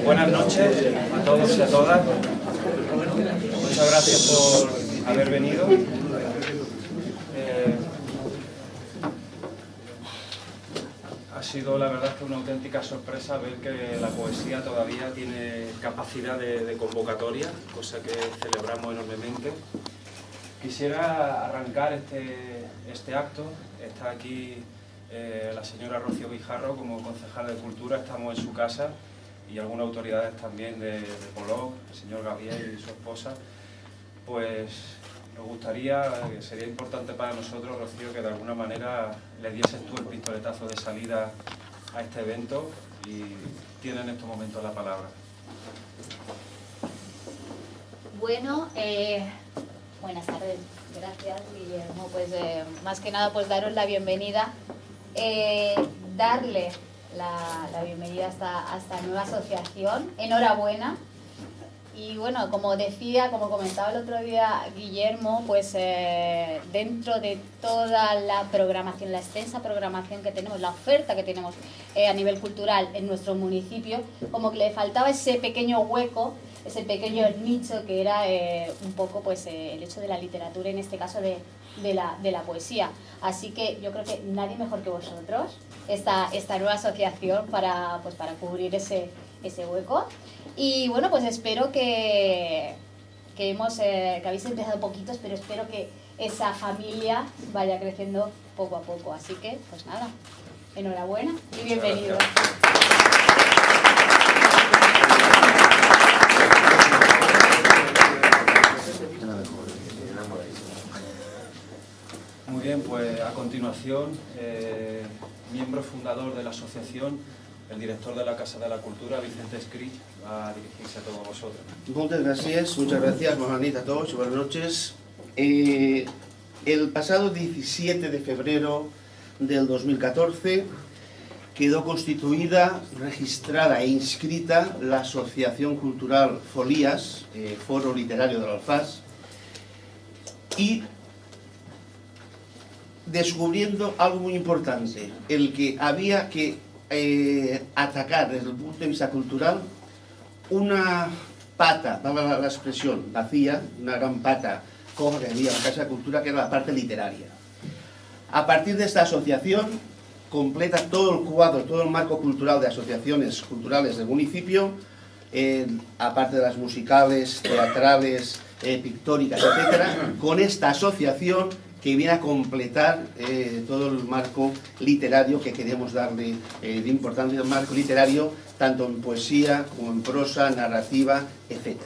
Buenas noches a todos y a todas. Muchas gracias por haber venido. Ha sido la verdad que una auténtica sorpresa ver que la poesía todavía tiene capacidad de convocatoria, cosa que celebramos enormemente. Quisiera arrancar este acto. Está aquí la señora Rocío Guijarro como concejal de Cultura, estamos en su casa, y algunas autoridades también de Polog, el señor Gabriel y su esposa. Pues nos gustaría, sería importante para nosotros, Rocío, que de alguna manera le dieses tú el pistoletazo de salida a este evento, y tiene en estos momentos la palabra. Bueno, buenas tardes, gracias Guillermo. Pues más que nada pues daros la bienvenida, darle la bienvenida a esta nueva asociación. Enhorabuena. Y bueno, como decía, como comentaba el otro día Guillermo, pues dentro de toda la programación, la extensa programación que tenemos, la oferta que tenemos a nivel cultural en nuestro municipio, como que le faltaba ese pequeño hueco, ese pequeño nicho que era un poco pues el hecho de la literatura, en este caso de la poesía. Así que yo creo que nadie mejor que vosotros, esta nueva asociación para cubrir ese hueco. Y bueno, pues espero que habéis empezado poquitos, pero espero que esa familia vaya creciendo poco a poco. Así que, pues nada, enhorabuena y bienvenidos. Muy bien, pues a continuación, miembro fundador de la asociación, el director de la Casa de la Cultura, Vicente Escrich, va a dirigirse a todos vosotros. Muchas gracias, buenas noches a todos y buenas noches. El pasado 17 de febrero del 2014 quedó constituida, registrada e inscrita la Asociación Cultural Folías, Foro Literario del Alfaz, y descubriendo algo muy importante, el que había que atacar desde el punto de vista cultural una pata, valga la expresión, vacía, una gran pata coja que había en la Casa de Cultura, que era la parte literaria. A partir de esta asociación completa todo el cuadro, todo el marco cultural de asociaciones culturales del municipio, aparte de las musicales, teatrales, pictóricas, etcétera, con esta asociación que viene a completar todo el marco literario que queremos darle de importancia, el marco literario tanto en poesía como en prosa, narrativa, etc.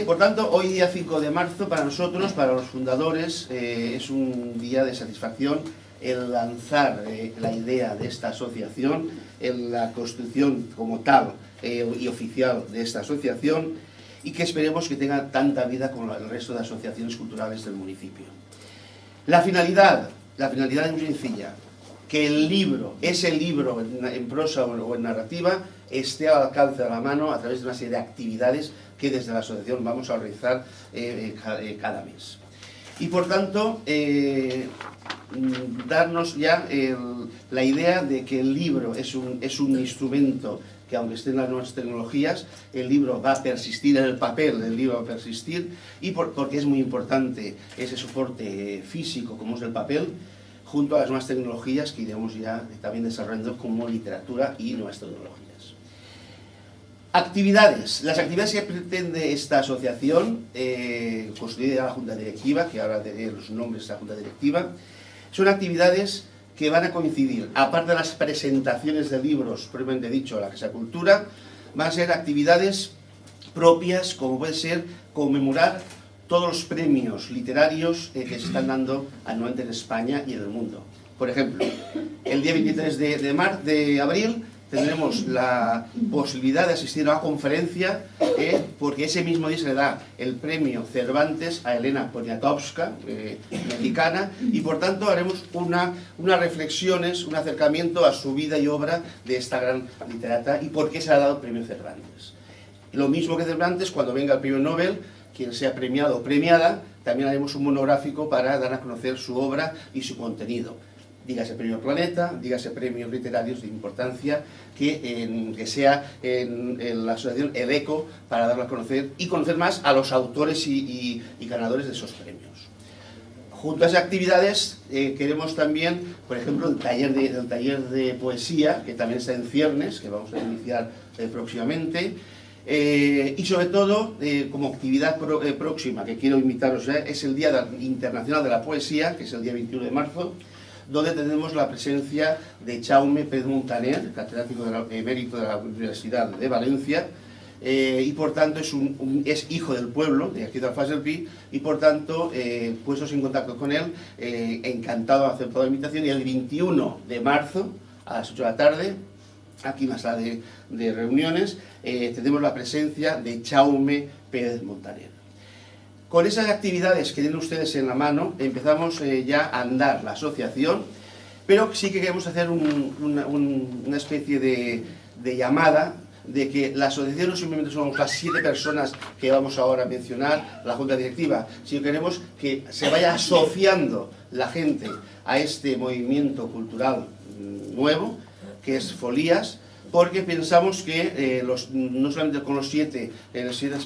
Por tanto, hoy día 5 de marzo para nosotros, para los fundadores, es un día de satisfacción el lanzar la idea de esta asociación, en la construcción como tal y oficial de esta asociación, y que esperemos que tenga tanta vida como el resto de asociaciones culturales del municipio. La finalidad es muy sencilla, que el libro, ese libro en prosa o en narrativa, esté al alcance de la mano a través de una serie de actividades que desde la asociación vamos a realizar cada mes. Y por tanto, darnos ya la idea de que el libro es un instrumento que, aunque estén las nuevas tecnologías, el libro va a persistir, el papel del libro va a persistir, y porque es muy importante ese soporte físico como es el papel, junto a las nuevas tecnologías que iremos ya también desarrollando como literatura y nuevas tecnologías. Actividades. Las actividades que pretende esta asociación, constituida la Junta Directiva, que ahora diré los nombres de la Junta Directiva, son actividades que van a coincidir, aparte de las presentaciones de libros, propiamente dicho, a la Casa de Cultura, van a ser actividades propias, como puede ser conmemorar todos los premios literarios que se están dando anualmente en España y en el mundo. Por ejemplo, el día 23 de abril tendremos la posibilidad de asistir a una conferencia porque ese mismo día se le da el premio Cervantes a Elena Poniatowska, mexicana, y por tanto haremos unas reflexiones, un acercamiento a su vida y obra de esta gran literata y por qué se le ha dado el premio Cervantes. Lo mismo que Cervantes, cuando venga el premio Nobel, quien sea premiado o premiada, también haremos un monográfico para dar a conocer su obra y su contenido. dígase premio Planeta, dígase premios literarios de importancia, que sea en la asociación el eco para darlo a conocer y conocer más a los autores y ganadores de esos premios. Junto a esas actividades queremos también, por ejemplo, el taller de poesía, que también está en ciernes, que vamos a iniciar próximamente. Y sobre todo, como actividad próxima que quiero invitaros ya, es el Día Internacional de la Poesía, que es el día 21 de marzo, donde tenemos la presencia de Jaume Pérez Montaner, catedrático emérito de la Universidad de Valencia, y por tanto es hijo del pueblo, de aquí de Alfàs del Pi, y por tanto, puestos en contacto con él, encantado de aceptar la invitación, y el 21 de marzo, a las 8 de la tarde, aquí en la sala de reuniones, tenemos la presencia de Jaume Pérez Montaner. Con esas actividades que tienen ustedes en la mano, empezamos ya a andar la asociación, pero sí que queremos hacer una especie de llamada de que la asociación no simplemente somos las 7 personas que vamos ahora a mencionar, la junta directiva, sino que queremos que se vaya asociando la gente a este movimiento cultural nuevo, que es Folías, porque pensamos que no solamente con las 7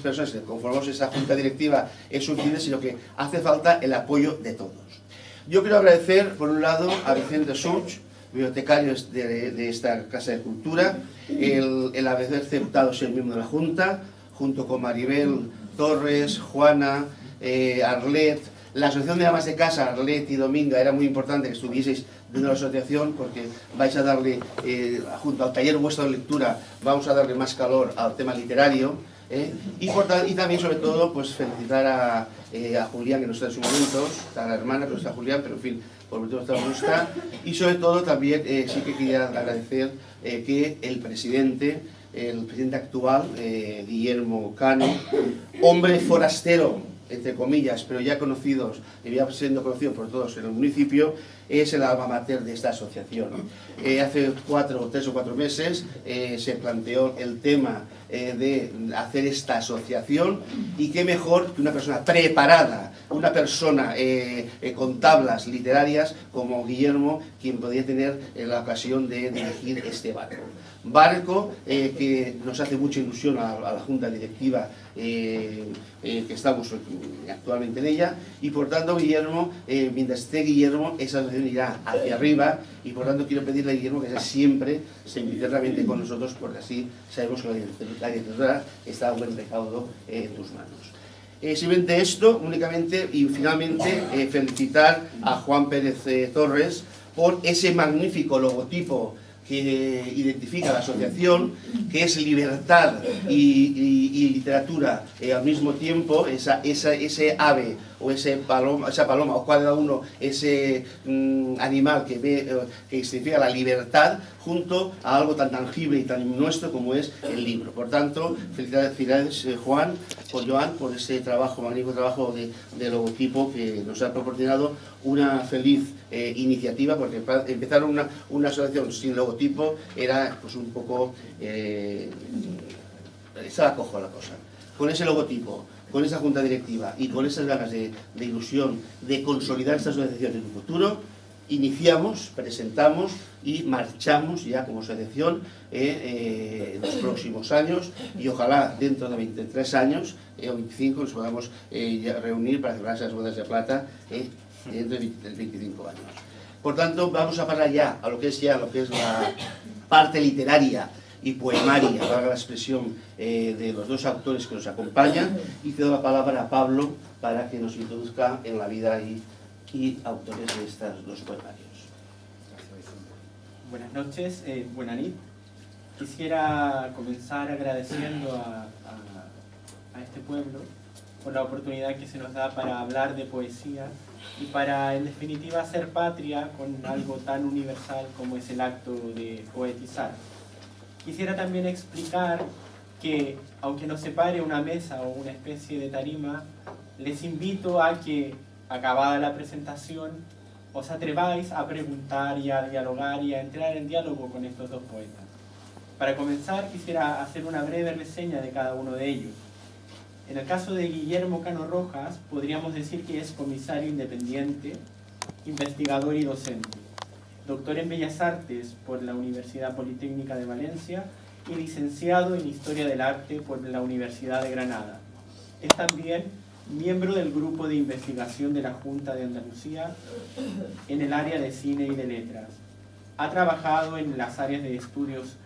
personas que conformamos esa junta directiva es suficiente, sino que hace falta el apoyo de todos. Yo quiero agradecer, por un lado, a Vicente Such, bibliotecario de esta Casa de Cultura, el haber aceptado ser miembro de la Junta, junto con Maribel Torres, Juana, Arlet. La asociación de amas de casa, Arlet y Dominga, era muy importante que estuvieseis dentro de la asociación, porque vais a darle, junto al taller vuestro de lectura, vamos a darle más calor al tema literario. Y también, sobre todo, pues felicitar a Julián, que no está en su momento, a la hermana, que no está Julián, pero en fin, por último no está. Y sobre todo también sí que quería agradecer que el presidente actual, Guillermo Cano, hombre forastero, entre comillas, pero ya conocidos, y ya siendo conocido por todos en el municipio, es el alma mater de esta asociación. Hace 3 o 4 meses se planteó el tema de hacer esta asociación, y qué mejor que una persona preparada, una persona con tablas literarias como Guillermo, quien podía tener la ocasión de dirigir este barco que nos hace mucha ilusión a la junta directiva que estamos actualmente en ella, y por tanto Guillermo, mientras esté Guillermo, esa asociación irá hacia arriba, y por tanto quiero pedirle a Guillermo que siempre se invite realmente con nosotros, porque así sabemos que la directora está a buen recaudo en tus manos. Simplemente esto, únicamente, y finalmente felicitar a Juan Pérez Torres por ese magnífico logotipo que identifica la asociación, que es libertad y literatura al mismo tiempo, ese ave o esa paloma, o cada uno ese animal que significa la libertad, junto a algo tan tangible y tan nuestro como es el libro. Por tanto, felicidades Joan, por ese trabajo, magnífico trabajo de logotipo que nos ha proporcionado una feliz iniciativa, porque empezar una asociación sin logotipo era pues un poco... estaba cojo la cosa. Con ese logotipo, con esa junta directiva y con esas ganas de ilusión de consolidar esta asociación en el futuro, iniciamos, presentamos y marchamos ya como asociación en los próximos años, y ojalá dentro de 23 años o 25 nos podamos reunir para celebrar esas bodas de plata dentro de 25 años. Por tanto, vamos a pasar ya a lo que es la parte literaria y poemaria, valga la expresión, de los dos autores que nos acompañan, y cedo la palabra a Pablo para que nos introduzca en la vida y autores de estos dos poemarios. Buenas noches, buena nit. Quisiera comenzar agradeciendo a este pueblo por la oportunidad que se nos da para hablar de poesía y para, en definitiva, hacer patria con algo tan universal como es el acto de poetizar. Quisiera también explicar que, aunque nos separe una mesa o una especie de tarima, les invito a que, acabada la presentación, os atreváis a preguntar y a dialogar y a entrar en diálogo con estos dos poetas. Para comenzar, quisiera hacer una breve reseña de cada uno de ellos. En el caso de Guillermo Cano Rojas, podríamos decir que es comisario independiente, investigador y docente. doctor en Bellas Artes por la Universidad Politécnica de Valencia y licenciado en Historia del Arte por la Universidad de Granada. Es también miembro del grupo de investigación de la Junta de Andalucía en el área de cine y de letras. Ha trabajado en las áreas de estudios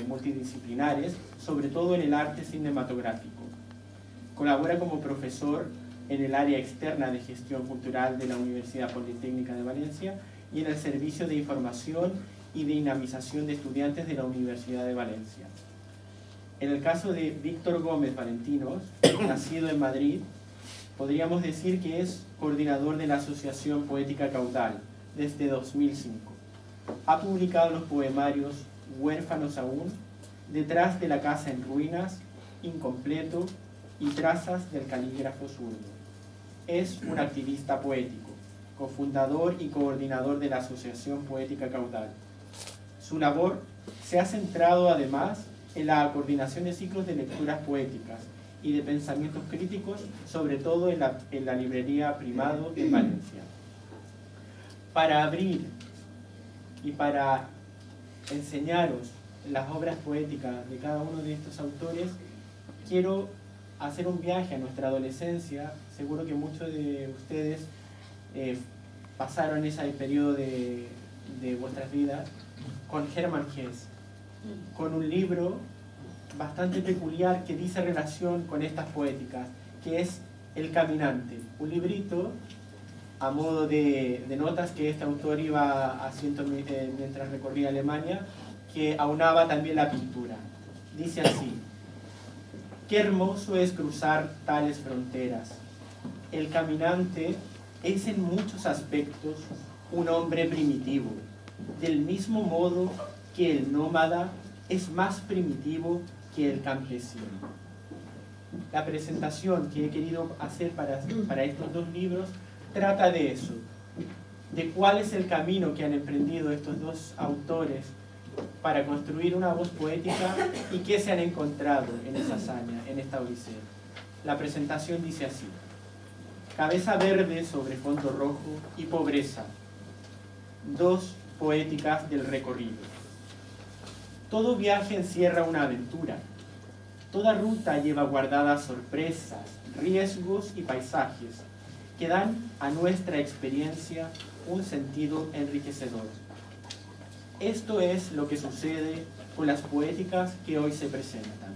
multidisciplinares, sobre todo en el arte cinematográfico. Colabora como profesor en el área externa de gestión cultural de la Universidad Politécnica de Valencia y en el Servicio de Información y Dinamización de Estudiantes de la Universidad de Valencia. En el caso de Víctor Gómez Valentinos, nacido en Madrid, podríamos decir que es coordinador de la Asociación Poética Caudal desde 2005. Ha publicado los poemarios Huérfanos aún, Detrás de la casa en ruinas, Incompleto y Trazas del calígrafo zurdo. Es un activista poético, cofundador y coordinador de la Asociación Poética Caudal. Su labor se ha centrado además en la coordinación de ciclos de lecturas poéticas y de pensamientos críticos, sobre todo en la librería Primado en Valencia. Para abrir y para enseñaros las obras poéticas de cada uno de estos autores, quiero hacer un viaje a nuestra adolescencia. Seguro que muchos de ustedes pasaron ese periodo de vuestras vidas con Hermann Hesse, con un libro bastante peculiar que dice relación con estas poéticas, que es El Caminante, un librito a modo de notas que este autor iba haciendo mientras recorría Alemania, que aunaba también la pintura. Dice así: qué hermoso es cruzar tales fronteras. El caminante es en muchos aspectos un hombre primitivo, del mismo modo que el nómada es más primitivo que el campesino. La presentación que he querido hacer para estos dos libros trata de eso, de cuál es el camino que han emprendido estos dos autores para construir una voz poética y qué se han encontrado en esa hazaña, en esta odisea. La presentación dice así: cabeza verde sobre fondo rojo y pobreza, dos poéticas del recorrido. Todo viaje encierra una aventura. Toda ruta lleva guardadas sorpresas, riesgos y paisajes que dan a nuestra experiencia un sentido enriquecedor. Esto es lo que sucede con las poéticas que hoy se presentan.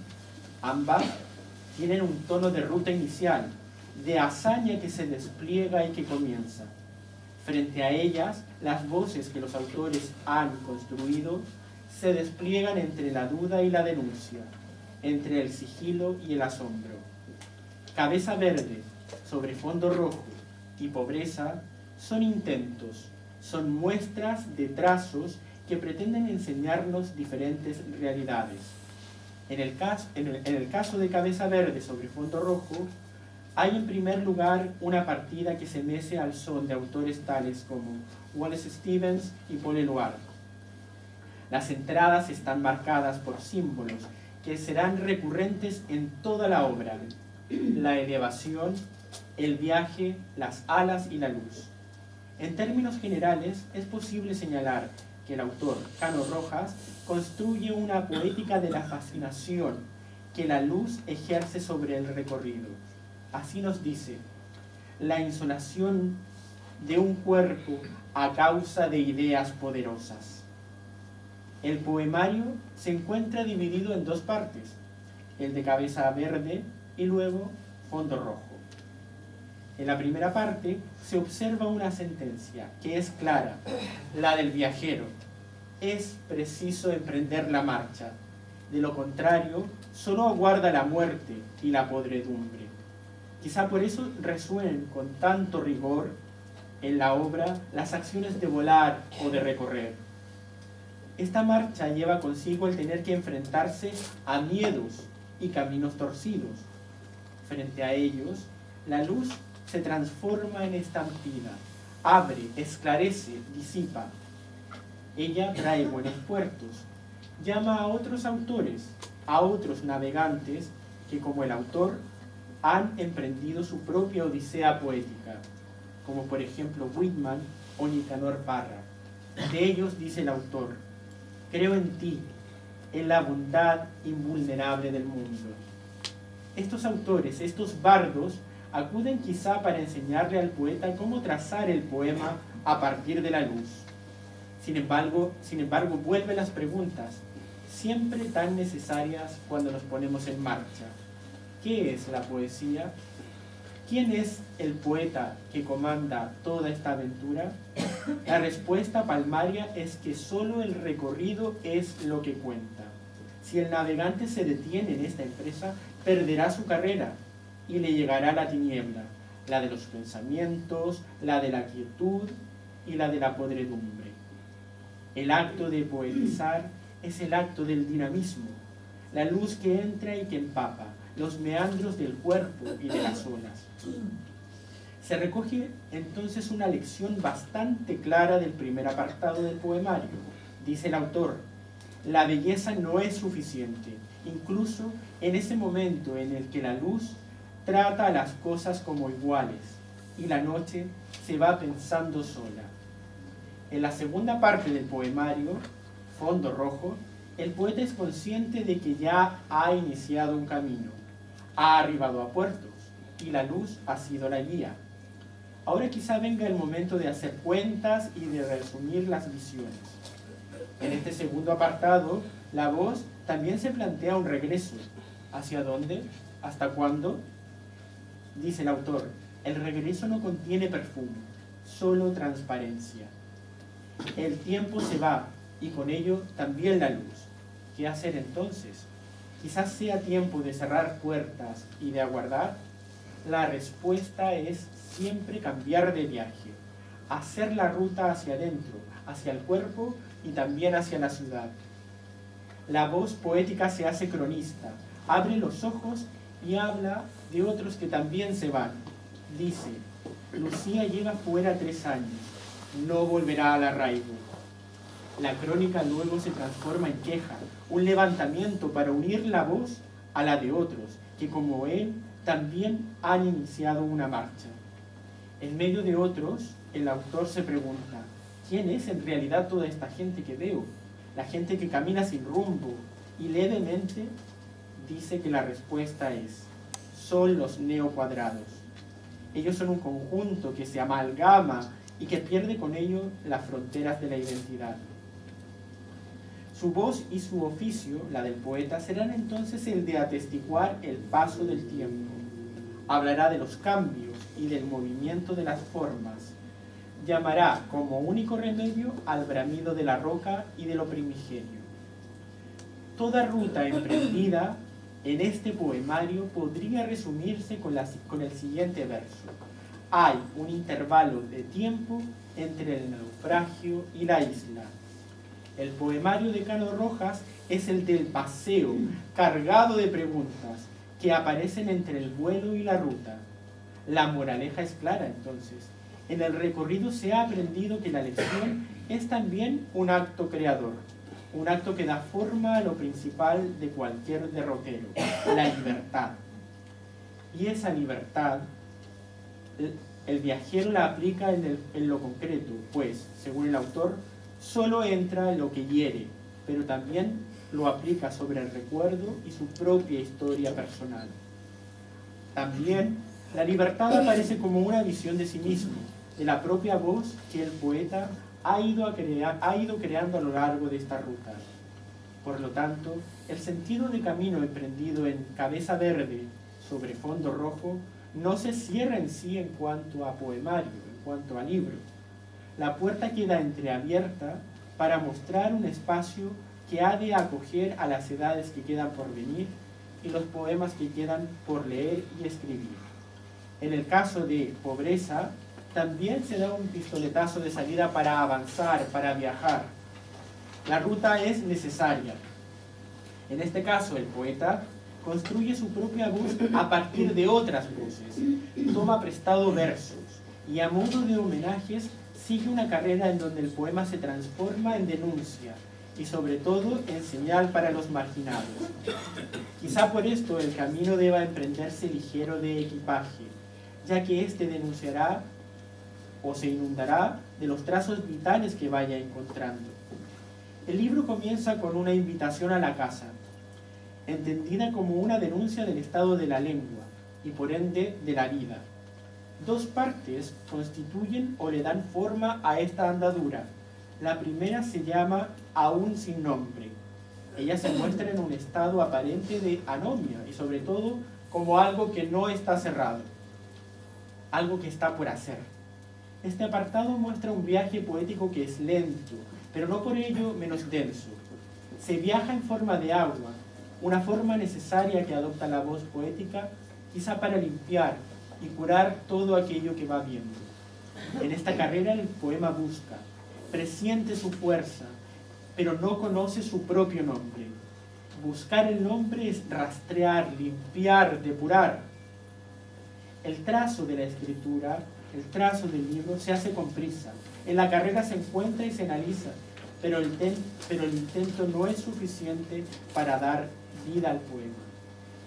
Ambas tienen un tono de ruta inicial, de hazaña que se despliega y que comienza. Frente a ellas, las voces que los autores han construido se despliegan entre la duda y la denuncia, entre el sigilo y el asombro. Cabeza verde sobre fondo rojo y pobreza son intentos, son muestras de trazos que pretenden enseñarnos diferentes realidades. En el caso de Cabeza verde sobre fondo rojo, hay en primer lugar una partida que se mece al son de autores tales como Wallace Stevens y Paul Eluard. Las entradas están marcadas por símbolos que serán recurrentes en toda la obra: la elevación, el viaje, las alas y la luz. En términos generales, es posible señalar que el autor, Cano Rojas, construye una poética de la fascinación que la luz ejerce sobre el recorrido. Así nos dice: la insolación de un cuerpo a causa de ideas poderosas. El poemario se encuentra dividido en dos partes, el de cabeza verde y luego fondo rojo. En la primera parte se observa una sentencia que es clara, la del viajero: es preciso emprender la marcha, de lo contrario solo aguarda la muerte y la podredumbre. Quizá por eso resuenen con tanto rigor en la obra las acciones de volar o de recorrer. Esta marcha lleva consigo el tener que enfrentarse a miedos y caminos torcidos. Frente a ellos, la luz se transforma en estampida, abre, esclarece, disipa. Ella trae buenos puertos, llama a otros autores, a otros navegantes que, como el autor, han emprendido su propia odisea poética, como por ejemplo Whitman o Nicanor Parra. De ellos dice el autor: creo en ti, en la bondad invulnerable del mundo. Estos autores, estos bardos, acuden quizá para enseñarle al poeta cómo trazar el poema a partir de la luz. Sin embargo, vuelven las preguntas, siempre tan necesarias cuando nos ponemos en marcha. ¿Qué es la poesía? ¿Quién es el poeta que comanda toda esta aventura? La respuesta palmaria es que solo el recorrido es lo que cuenta. Si el navegante se detiene en esta empresa, perderá su carrera y le llegará la tiniebla, la de los pensamientos, la de la quietud y la de la podredumbre. El acto de poetizar es el acto del dinamismo, la luz que entra y que empapa, los meandros del cuerpo y de las olas. Se recoge entonces una lección bastante clara del primer apartado del poemario. Dice el autor: la belleza no es suficiente, incluso en ese momento en el que la luz trata a las cosas como iguales y la noche se va pensando sola. En la segunda parte del poemario, Fondo Rojo, el poeta es consciente de que ya ha iniciado un camino, ha arribado a puertos y la luz ha sido la guía. Ahora quizá venga el momento de hacer cuentas y de resumir las visiones. En este segundo apartado, la voz también se plantea un regreso. ¿Hacia dónde? ¿Hasta cuándo? Dice el autor: el regreso no contiene perfume, solo transparencia. El tiempo se va y con ello también la luz. ¿Qué hacer entonces? Quizás sea tiempo de cerrar puertas y de aguardar. La respuesta es siempre cambiar de viaje, hacer la ruta hacia adentro, hacia el cuerpo y también hacia la ciudad. La voz poética se hace cronista, abre los ojos y habla de otros que también se van. Dice: Lucía lleva fuera 3 años, no volverá al arraigo. La crónica luego se transforma en queja, un levantamiento para unir la voz a la de otros, que como él también han iniciado una marcha. En medio de otros, el autor se pregunta: ¿quién es en realidad toda esta gente que veo? La gente que camina sin rumbo, y levemente dice que la respuesta es: son los neocuadrados. Ellos son un conjunto que se amalgama y que pierde con ello las fronteras de la identidad. Su voz y su oficio, la del poeta, serán entonces el de atestiguar el paso del tiempo. Hablará de los cambios y del movimiento de las formas. Llamará como único remedio al bramido de la roca y de lo primigenio. Toda ruta emprendida en este poemario podría resumirse con el siguiente verso: hay un intervalo de tiempo entre el naufragio y la isla. El poemario de Cano Rojas es el del paseo, cargado de preguntas que aparecen entre el vuelo y la ruta. La moraleja es clara, entonces. En el recorrido se ha aprendido que la lección es también un acto creador, un acto que da forma a lo principal de cualquier derrotero, la libertad. Y esa libertad, el viajero la aplica en lo concreto, pues, según el autor, solo entra en lo que hiere, pero también lo aplica sobre el recuerdo y su propia historia personal. También la libertad aparece como una visión de sí mismo, de la propia voz que el poeta ha ido creando a lo largo de esta ruta. Por lo tanto, el sentido de camino emprendido en Cabeza Verde sobre fondo rojo no se cierra en sí en cuanto a poemario, en cuanto a libro. La puerta queda entreabierta para mostrar un espacio que ha de acoger a las edades que quedan por venir y los poemas que quedan por leer y escribir. En el caso de Pobreza, también se da un pistoletazo de salida para avanzar, para viajar. La ruta es necesaria. En este caso, el poeta construye su propia voz a partir de otras voces, toma prestado versos y a modo de homenajes sigue una carrera en donde el poema se transforma en denuncia y sobre todo en señal para los marginados. Quizá por esto el camino deba emprenderse ligero de equipaje, ya que éste denunciará o se inundará de los trazos vitales que vaya encontrando. El libro comienza con una invitación a la caza, entendida como una denuncia del estado de la lengua y por ende de la vida. Dos partes constituyen o le dan forma a esta andadura. La primera se llama Aún sin nombre. Ella se muestra en un estado aparente de anomia y sobre todo como algo que no está cerrado, algo que está por hacer. Este apartado muestra un viaje poético que es lento, pero no por ello menos denso. Se viaja en forma de agua, una forma necesaria que adopta la voz poética, quizá para limpiar y curar todo aquello que va viendo. En esta carrera el poema busca, presiente su fuerza, pero no conoce su propio nombre. Buscar el nombre es rastrear, limpiar, depurar. El trazo de la escritura, el trazo del libro se hace con prisa. En la carrera se encuentra y se analiza, pero el intento no es suficiente para dar vida al poema.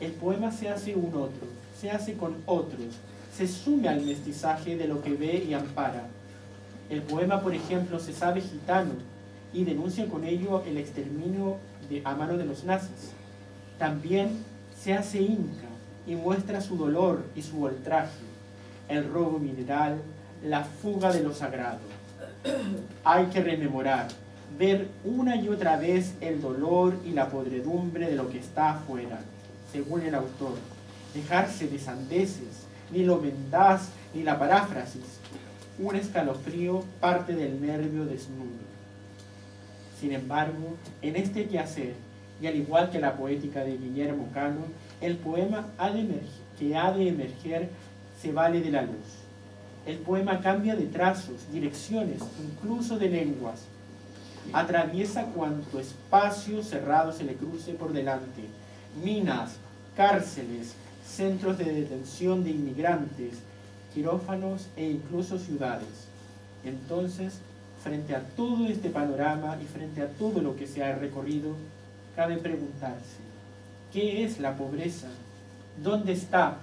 El poema se hace un otro, se hace con otros, se sume al mestizaje de lo que ve y ampara. El poema, por ejemplo, se sabe gitano y denuncia con ello el exterminio a mano de los nazis. También se hace inca y muestra su dolor y su ultraje, el robo mineral, la fuga de lo sagrado. Hay que rememorar, ver una y otra vez el dolor y la podredumbre de lo que está afuera, según el autor, dejarse de sandeces, ni lo mendaz, ni la paráfrasis. Un escalofrío parte del nervio desnudo. Sin embargo, en este quehacer, y al igual que la poética de Guillermo Cano, el poema que ha de emerger se vale de la luz. El poema cambia de trazos, direcciones, incluso de lenguas. Atraviesa cuanto espacio cerrado se le cruce por delante. Minas, cárceles, centros de detención de inmigrantes, quirófanos e incluso ciudades. Entonces, frente a todo este panorama y frente a todo lo que se ha recorrido, cabe preguntarse, ¿qué es la pobreza? ¿Dónde está?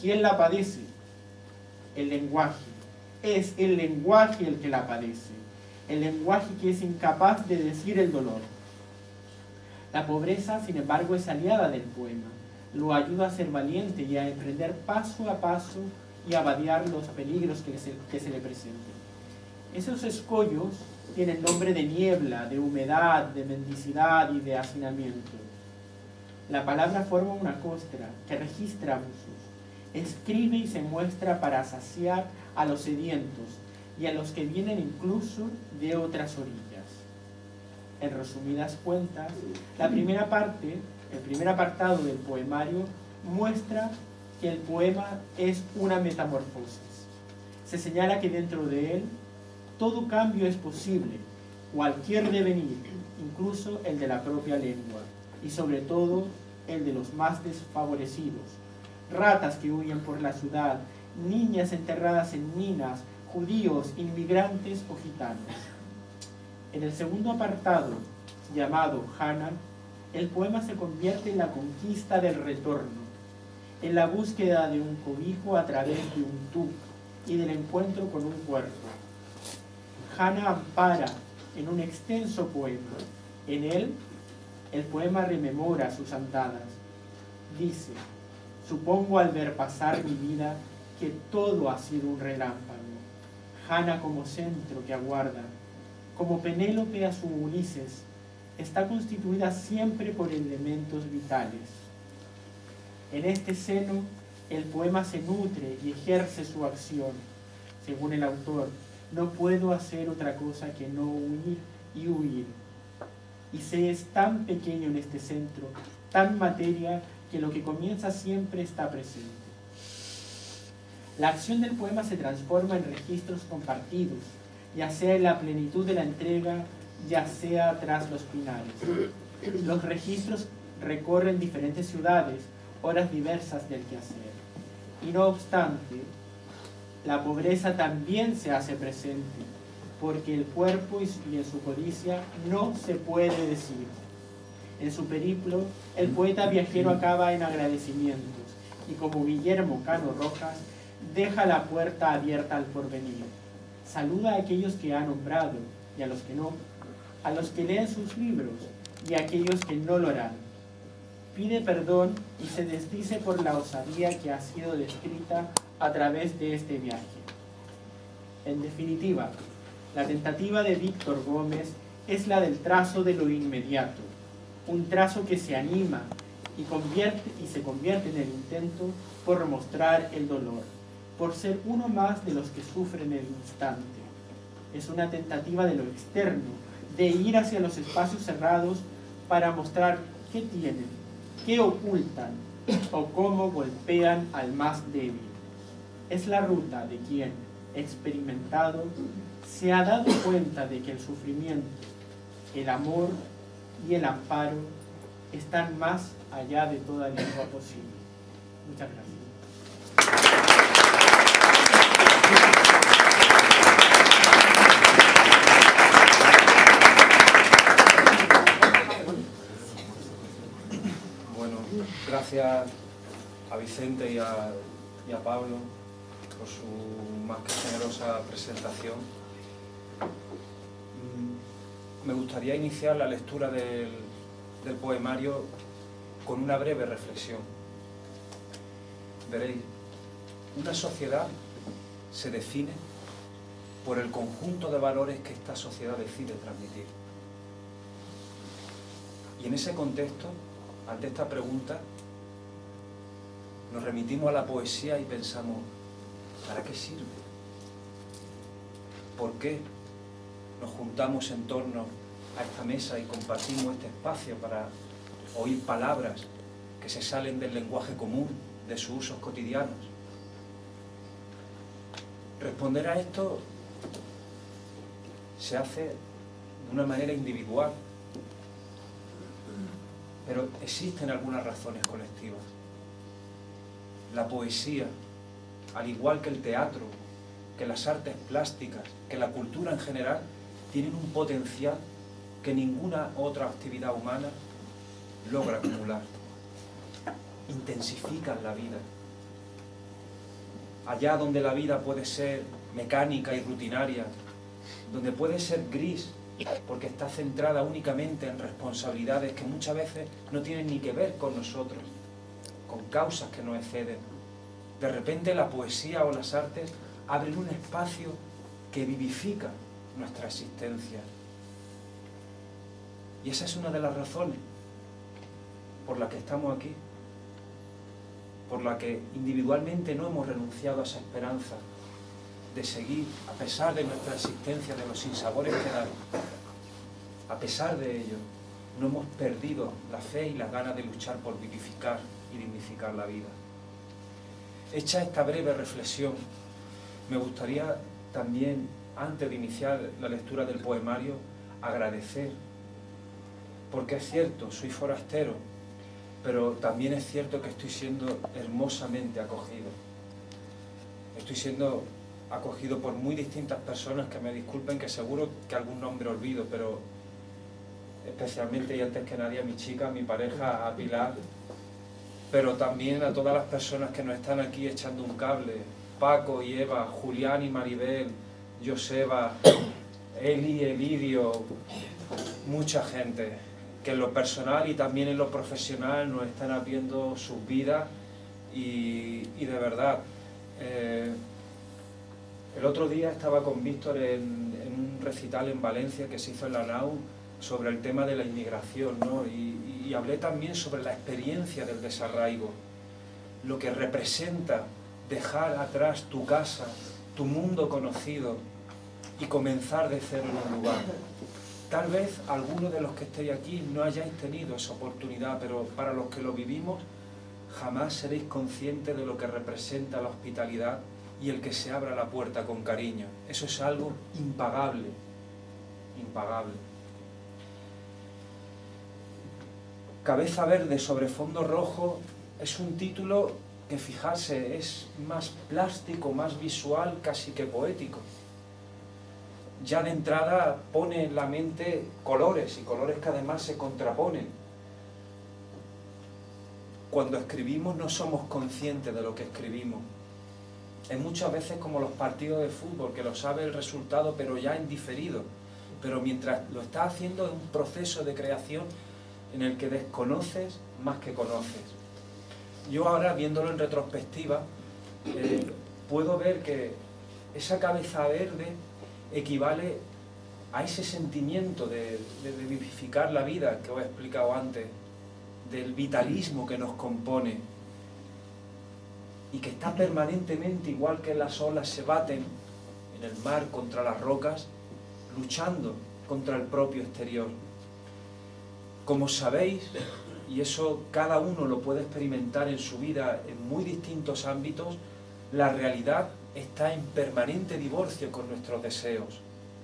¿Quién la padece? El lenguaje. Es el lenguaje el que la padece. El lenguaje que es incapaz de decir el dolor. La pobreza, sin embargo, es aliada del poema. Lo ayuda a ser valiente y a emprender paso a paso y a vadear los peligros que se le presenten. Esos escollos tienen nombre de niebla, de humedad, de mendicidad y de hacinamiento. La palabra forma una costra que registra abusos, escribe y se muestra para saciar a los sedientos y a los que vienen incluso de otras orillas. En resumidas cuentas, la primera parte, el primer apartado del poemario, muestra que el poema es una metamorfosis. Se señala que dentro de él todo cambio es posible, cualquier devenir, incluso el de la propia lengua, y sobre todo el de los más desfavorecidos. Ratas que huyen por la ciudad, niñas enterradas en minas, judíos, inmigrantes o gitanos. En el segundo apartado, llamado Hana, el poema se convierte en la conquista del retorno, en la búsqueda de un cobijo a través de un tú y del encuentro con un cuerpo. Hana ampara en un extenso poema. En él, el poema rememora sus andadas. Dice, supongo al ver pasar mi vida que todo ha sido un relámpago. Hana como centro que aguarda, como Penélope a su Ulises, está constituida siempre por elementos vitales. En este seno, el poema se nutre y ejerce su acción. Según el autor, no puedo hacer otra cosa que no huir y huir. Y se es tan pequeño en este centro, tan materia, que lo que comienza siempre está presente. La acción del poema se transforma en registros compartidos, ya sea en la plenitud de la entrega, ya sea tras los pinares. Los registros recorren diferentes ciudades, horas diversas del quehacer. Y no obstante, la pobreza también se hace presente, porque el cuerpo y en su codicia no se puede decir. En su periplo, el poeta viajero acaba en agradecimientos, y como Guillermo Cano Rojas, deja la puerta abierta al porvenir. Saluda a aquellos que ha nombrado y a los que no, a los que leen sus libros y a aquellos que no lo harán. Pide perdón y se desdice por la osadía que ha sido descrita a través de este viaje. En definitiva, la tentativa de Víctor Gómez es la del trazo de lo inmediato, un trazo que se anima y se convierte en el intento por mostrar el dolor, por ser uno más de los que sufren el instante. Es una tentativa de lo externo, de ir hacia los espacios cerrados para mostrar qué tienen, qué ocultan o cómo golpean al más débil. Es la ruta de quien, experimentado, se ha dado cuenta de que el sufrimiento, el amor y el amparo están más allá de toda lengua posible. Muchas gracias. Bueno, gracias a Vicente y a Pablo por su más que generosa presentación. Me gustaría iniciar la lectura del poemario con una breve reflexión. Veréis, una sociedad se define por el conjunto de valores que esta sociedad decide transmitir. Y en ese contexto, ante esta pregunta, nos remitimos a la poesía y pensamos, ¿para qué sirve? ¿Por qué nos juntamos en torno a esta mesa y compartimos este espacio para oír palabras que se salen del lenguaje común, de sus usos cotidianos? Responder a esto se hace de una manera individual, pero existen algunas razones colectivas. La poesía, al igual que el teatro, que las artes plásticas, que la cultura en general, tienen un potencial que ninguna otra actividad humana logra acumular. Intensifican la vida. Allá donde la vida puede ser mecánica y rutinaria, donde puede ser gris, porque está centrada únicamente en responsabilidades que muchas veces no tienen ni que ver con nosotros, con causas que nos exceden. De repente la poesía o las artes abren un espacio que vivifica nuestra existencia. Y esa es una de las razones por las que estamos aquí, por la que individualmente no hemos renunciado a esa esperanza de seguir, a pesar de nuestra existencia, de los sinsabores que dan. A pesar de ello, no hemos perdido la fe y las ganas de luchar por vivificar y dignificar la vida. Hecha esta breve reflexión, me gustaría también, antes de iniciar la lectura del poemario, agradecer, porque es cierto, soy forastero, pero también es cierto que estoy siendo hermosamente acogido. Estoy siendo acogido por muy distintas personas, que me disculpen, que seguro que algún nombre olvido, pero especialmente y antes que nadie a mi chica, a mi pareja, a Pilar, pero también a todas las personas que nos están aquí echando un cable, Paco y Eva, Julián y Maribel, Joseba, Eli, Elidio, mucha gente que en lo personal y también en lo profesional nos están abriendo sus vidas y de verdad. El otro día estaba con Víctor en un recital en Valencia que se hizo en la NAU sobre el tema de la inmigración, ¿no? Y hablé también sobre la experiencia del desarraigo, lo que representa dejar atrás tu casa, tu mundo conocido y comenzar de cero en un lugar. Tal vez algunos de los que estéis aquí no hayáis tenido esa oportunidad, pero para los que lo vivimos jamás seréis conscientes de lo que representa la hospitalidad y el que se abra la puerta con cariño. Eso es algo impagable, impagable. Cabeza verde sobre fondo rojo es un título que, fijarse, es más plástico, más visual, casi que poético. Ya de entrada pone en la mente colores, y colores que además se contraponen. Cuando escribimos no somos conscientes de lo que escribimos. Es muchas veces como los partidos de fútbol, que lo sabe el resultado, pero ya en diferido. Pero mientras lo estás haciendo es un proceso de creación en el que desconoces más que conoces. Yo ahora, viéndolo en retrospectiva, puedo ver que esa cabeza verde equivale a ese sentimiento de vivificar la vida que os he explicado antes, del vitalismo que nos compone y que está permanentemente, igual que las olas se baten en el mar contra las rocas, luchando contra el propio exterior. Como sabéis, y eso cada uno lo puede experimentar en su vida en muy distintos ámbitos, la realidad está en permanente divorcio con nuestros deseos.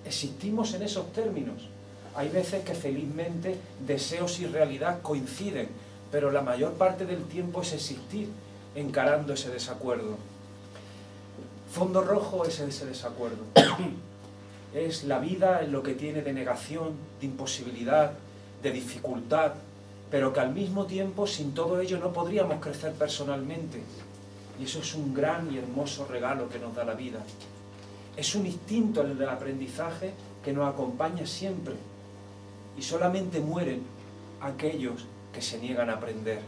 Existimos en esos términos. Hay veces que felizmente deseos y realidad coinciden, pero la mayor parte del tiempo es existir encarando ese desacuerdo. Fondo rojo es ese desacuerdo. Es la vida en lo que tiene de negación, de imposibilidad, de dificultad, pero que al mismo tiempo sin todo ello no podríamos crecer personalmente. Y eso es un gran y hermoso regalo que nos da la vida. Es un instinto el del aprendizaje que nos acompaña siempre. Y solamente mueren aquellos que se niegan a aprender.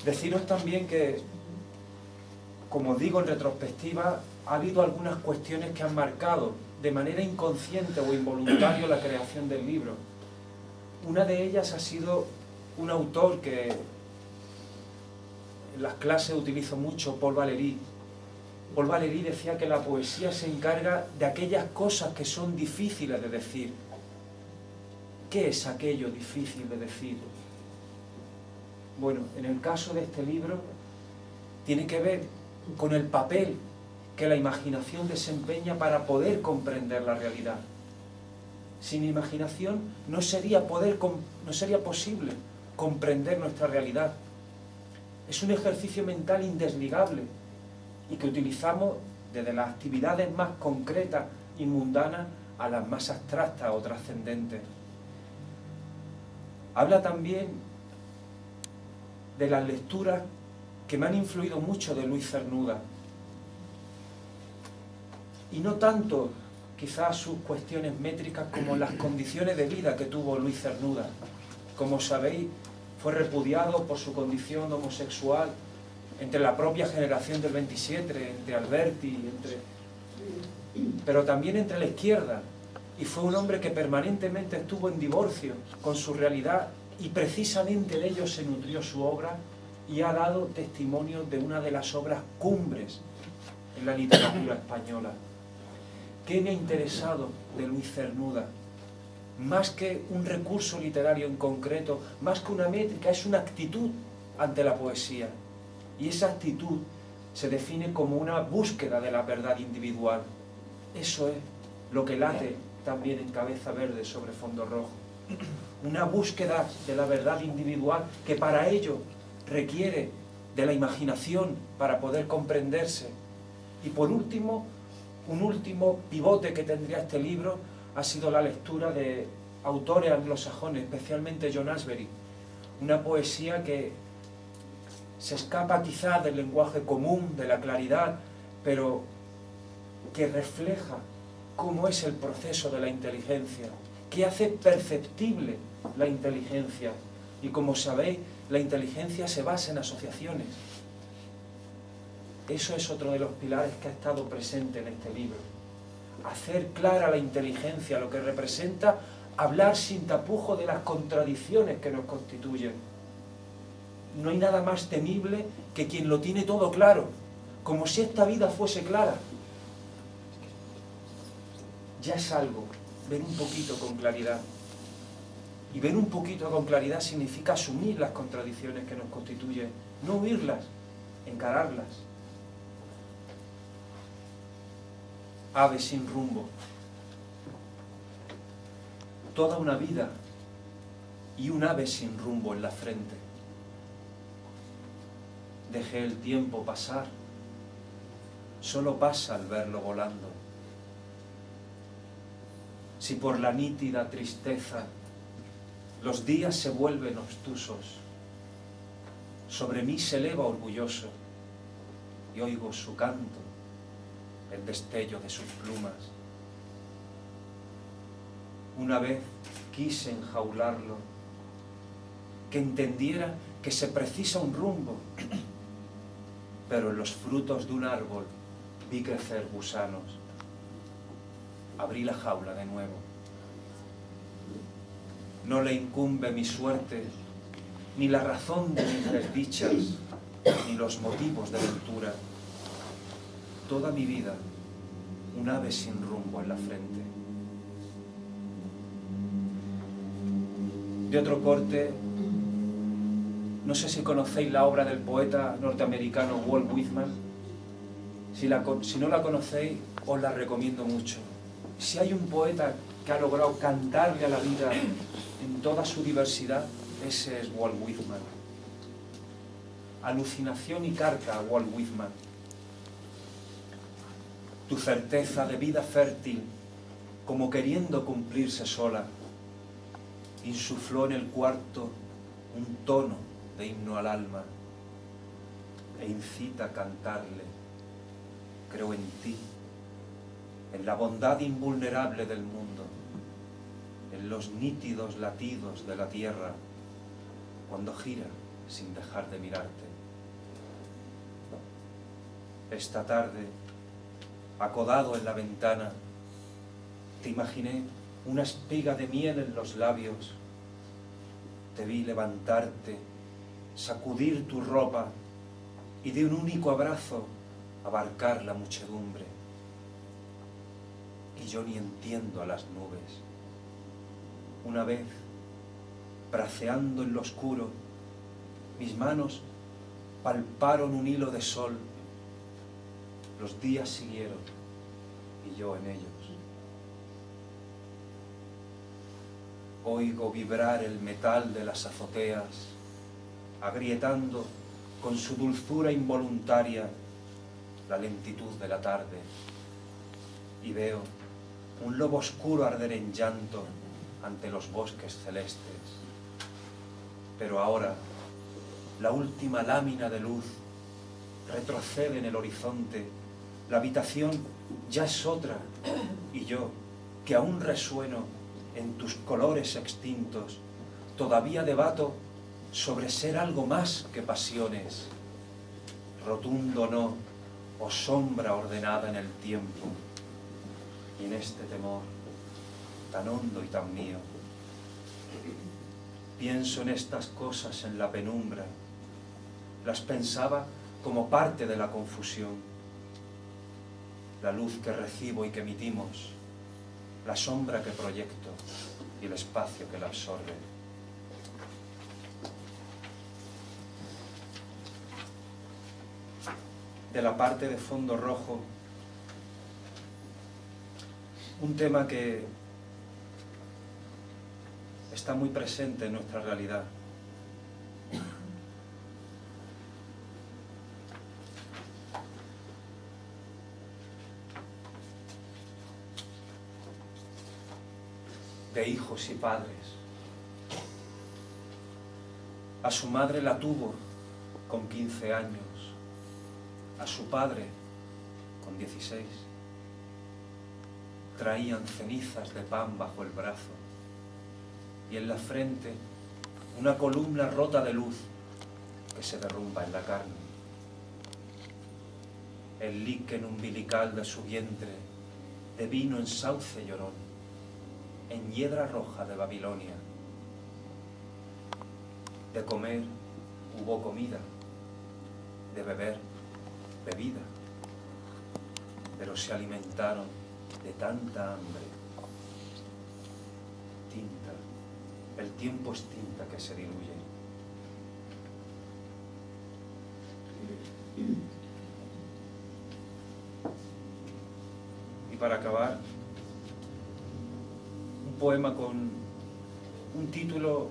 Deciros también que, como digo en retrospectiva, ha habido algunas cuestiones que han marcado de manera inconsciente o involuntaria la creación del libro. Una de ellas ha sido un autor que en las clases utilizo mucho, Paul Valéry. Paul Valéry decía que la poesía se encarga de aquellas cosas que son difíciles de decir. ¿Qué es aquello difícil de decir? Bueno, en el caso de este libro tiene que ver con el papel que la imaginación desempeña para poder comprender la realidad. Sin imaginación no sería posible comprender nuestra realidad. Es un ejercicio mental indesligable y que utilizamos desde las actividades más concretas y mundanas a las más abstractas o trascendentes. Habla también de las lecturas que me han influido mucho de Luis Cernuda. Y no tanto quizás sus cuestiones métricas como las condiciones de vida que tuvo Luis Cernuda. Como sabéis, fue repudiado por su condición homosexual entre la propia generación del 27, entre Alberti, pero también entre la izquierda. Y fue un hombre que permanentemente estuvo en divorcio con su realidad y precisamente de ello se nutrió su obra y ha dado testimonio de una de las obras cumbres en la literatura española. ¿Qué me ha interesado de Luis Cernuda? Más que un recurso literario en concreto, más que una métrica, es una actitud ante la poesía. Y esa actitud se define como una búsqueda de la verdad individual. Eso es lo que late también en Cabeza Verde sobre fondo rojo. Una búsqueda de la verdad individual que para ello requiere de la imaginación para poder comprenderse. Y por último, un último pivote que tendría este libro ha sido la lectura de autores anglosajones, especialmente John Ashbery. Una poesía que se escapa quizás del lenguaje común, de la claridad, pero que refleja cómo es el proceso de la inteligencia, que hace perceptible la inteligencia. Y como sabéis, la inteligencia se basa en asociaciones. Eso es otro de los pilares que ha estado presente en este libro. Hacer clara la inteligencia, lo que representa hablar sin tapujo de las contradicciones que nos constituyen. No hay nada más temible que quien lo tiene todo claro, como si esta vida fuese clara. Ya es algo, ver un poquito con claridad. Y ver un poquito con claridad significa asumir las contradicciones que nos constituyen, no huirlas, encararlas. Ave sin rumbo. Toda una vida y un ave sin rumbo en la frente. Dejé el tiempo pasar, solo pasa al verlo volando. Si por la nítida tristeza los días se vuelven obtusos, sobre mí se eleva orgulloso y oigo su canto, el destello de sus plumas. Una vez quise enjaularlo, que entendiera que se precisa un rumbo, pero en los frutos de un árbol vi crecer gusanos. Abrí la jaula de nuevo. No le incumbe mi suerte, ni la razón de mis desdichas, ni los motivos de ventura. Toda mi vida, un ave sin rumbo en la frente. De otro corte, no sé si conocéis la obra del poeta norteamericano Walt Whitman. Si no la conocéis, os la recomiendo mucho. Si hay un poeta que ha logrado cantarle a la vida en toda su diversidad, ese es Walt Whitman. Alucinación y carta a Walt Whitman. Tu certeza de vida fértil, como queriendo cumplirse sola, insufló en el cuarto un tono de himno al alma e incita a cantarle. Creo en ti, en la bondad invulnerable del mundo, en los nítidos latidos de la tierra, cuando gira sin dejar de mirarte. Esta tarde, acodado en la ventana, te imaginé una espiga de miel en los labios. Te vi levantarte, sacudir tu ropa y de un único abrazo abarcar la muchedumbre. Y yo ni entiendo a las nubes. Una vez, braceando en lo oscuro, mis manos palparon un hilo de sol. Los días siguieron y yo en ellos. Oigo vibrar el metal de las azoteas, agrietando con su dulzura involuntaria la lentitud de la tarde, y veo un lobo oscuro arder en llanto ante los bosques celestes. Pero ahora, la última lámina de luz retrocede en el horizonte, la habitación ya es otra, y yo, que aún resueno en tus colores extintos, todavía debato sobre ser algo más que pasiones, rotundo no, o sombra ordenada en el tiempo. Y en este temor, tan hondo y tan mío, pienso en estas cosas en la penumbra, las pensaba como parte de la confusión, la luz que recibo y que emitimos, la sombra que proyecto y el espacio que la absorbe. De la parte de fondo rojo, un tema que está muy presente en nuestra realidad. De hijos y padres. A su madre la tuvo con 15 años, a su padre con 16. Traían cenizas de pan bajo el brazo y en la frente una columna rota de luz que se derrumba en la carne. El líquen umbilical de su vientre de vino en sauce llorón, en hiedra roja de Babilonia. De comer hubo comida, de beber bebida, pero se alimentaron de tanta hambre. Tinta, el tiempo es tinta que se diluye. Y para acabar, un poema con un título